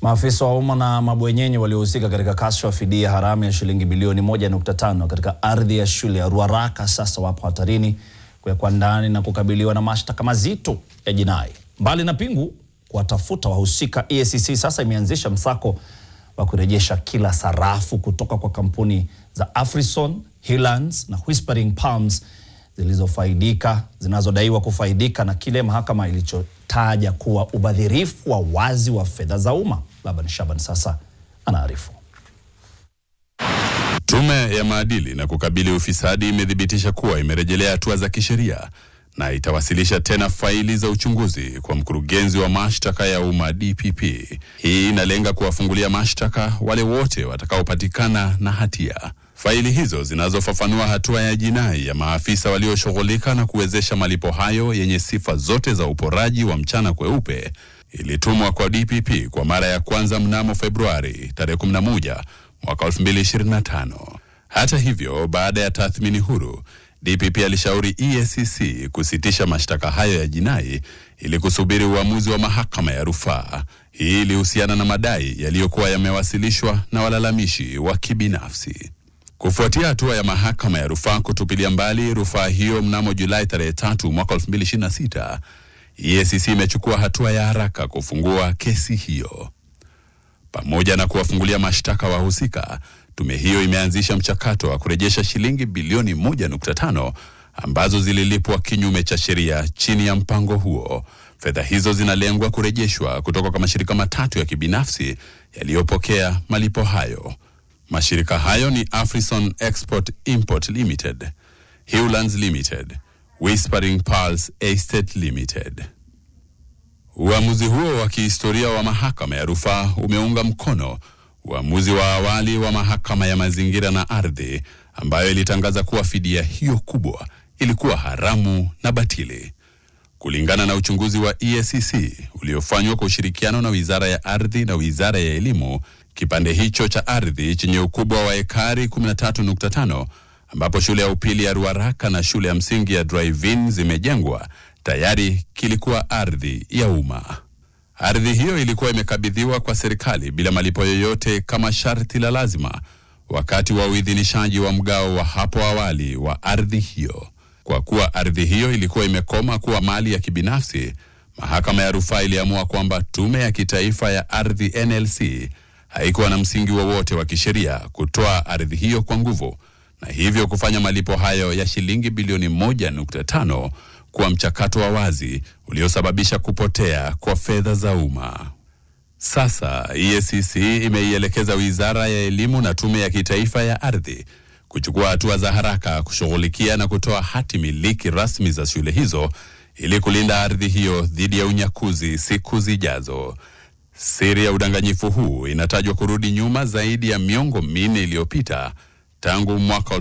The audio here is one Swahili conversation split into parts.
Maafisa wa umma na mabwenyenye waliohusika katika kashfa ya fidia haramu ya shilingi bilioni 1.5 katika ardhi ya shule ya Ruaraka sasa wapo hatarini kuwekwa ndani na kukabiliwa na mashtaka mazito ya jinai. Mbali na pingu kuwatafuta wahusika, EACC sasa imeanzisha msako wa kurejesha kila sarafu kutoka kwa kampuni za Afrison, Highlands na Whispering Palms zinazodaiwa kufaidika na kile mahakama ilichotaja kuwa ubadhirifu wa wazi wa fedha za umma. Laban Shaban sasa anaarifu. Tume ya maadili na kukabili ufisadi imethibitisha kuwa imerejelea hatua za kisheria na itawasilisha tena faili za uchunguzi kwa mkurugenzi wa mashtaka ya umma DPP. Hii inalenga kuwafungulia mashtaka wale wote watakaopatikana na hatia. Faili hizo zinazofafanua hatua ya jinai ya maafisa walioshughulika na kuwezesha malipo hayo yenye sifa zote za uporaji wa mchana kweupe ilitumwa kwa DPP kwa mara ya kwanza mnamo Februari tarehe 11 mwaka 2025. Hata hivyo, baada ya tathmini huru, DPP alishauri EACC kusitisha mashtaka hayo ya jinai ili kusubiri uamuzi wa mahakama ya rufaa. Hii ilihusiana na madai yaliyokuwa yamewasilishwa na walalamishi wa kibinafsi. Kufuatia hatua ya mahakama ya rufaa kutupilia mbali rufaa hiyo mnamo Julai tarehe 3 mwaka 2026, EACC imechukua hatua ya haraka kufungua kesi hiyo. Pamoja na kuwafungulia mashtaka wahusika, tume hiyo imeanzisha mchakato wa kurejesha shilingi bilioni 1.5 ambazo zililipwa kinyume cha sheria chini ya mpango huo. Fedha hizo zinalengwa kurejeshwa kutoka kwa mashirika matatu ya kibinafsi yaliyopokea malipo hayo. Mashirika hayo ni Afrison Export Import Limited, Highlands Limited, Whispering Palms Estate Limited. Uamuzi huo wa kihistoria wa mahakama ya rufaa umeunga mkono uamuzi wa awali wa mahakama ya mazingira na ardhi ambayo ilitangaza kuwa fidia hiyo kubwa ilikuwa haramu na batili. Kulingana na uchunguzi wa EACC uliofanywa kwa ushirikiano na Wizara ya Ardhi na Wizara ya Elimu, kipande hicho cha ardhi chenye ukubwa wa ekari 13.5 ambapo shule ya upili ya Ruaraka na shule ya msingi ya Drive-In zimejengwa tayari kilikuwa ardhi ya umma. Ardhi hiyo ilikuwa imekabidhiwa kwa serikali bila malipo yoyote kama sharti la lazima wakati wa uidhinishaji wa mgao wa hapo awali wa ardhi hiyo. Kwa kuwa ardhi hiyo ilikuwa imekoma kuwa mali ya kibinafsi, mahakama ya rufaa iliamua kwamba Tume ya Kitaifa ya Ardhi NLC haikuwa na msingi wowote wa kisheria kutoa ardhi hiyo kwa nguvu, na hivyo kufanya malipo hayo ya shilingi bilioni 1.5 kuwa mchakato wa wazi uliosababisha kupotea kwa fedha za umma. Sasa EACC imeielekeza Wizara ya Elimu na Tume ya Kitaifa ya Ardhi kuchukua hatua za haraka kushughulikia na kutoa hati miliki rasmi za shule hizo ili kulinda ardhi hiyo dhidi ya unyakuzi siku zijazo. Siri ya udanganyifu huu inatajwa kurudi nyuma zaidi ya miongo 4 iliyopita tangu mwaka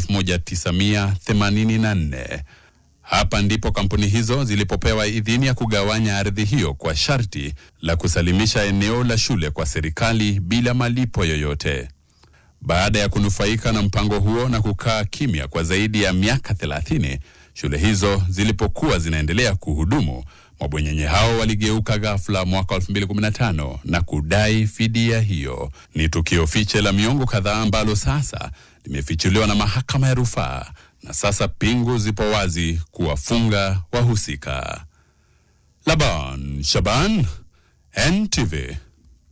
1984. Hapa ndipo kampuni hizo zilipopewa idhini ya kugawanya ardhi hiyo kwa sharti la kusalimisha eneo la shule kwa serikali bila malipo yoyote. Baada ya kunufaika na mpango huo na kukaa kimya kwa zaidi ya miaka 30, shule hizo zilipokuwa zinaendelea kuhudumu, mabwenyenye hao waligeuka ghafla mwaka 2015 na kudai fidia hiyo. Ni tukio fiche la miongo kadhaa ambalo sasa limefichuliwa na mahakama ya rufaa, na sasa pingu zipo wazi kuwafunga wahusika. Laban Shaban, NTV.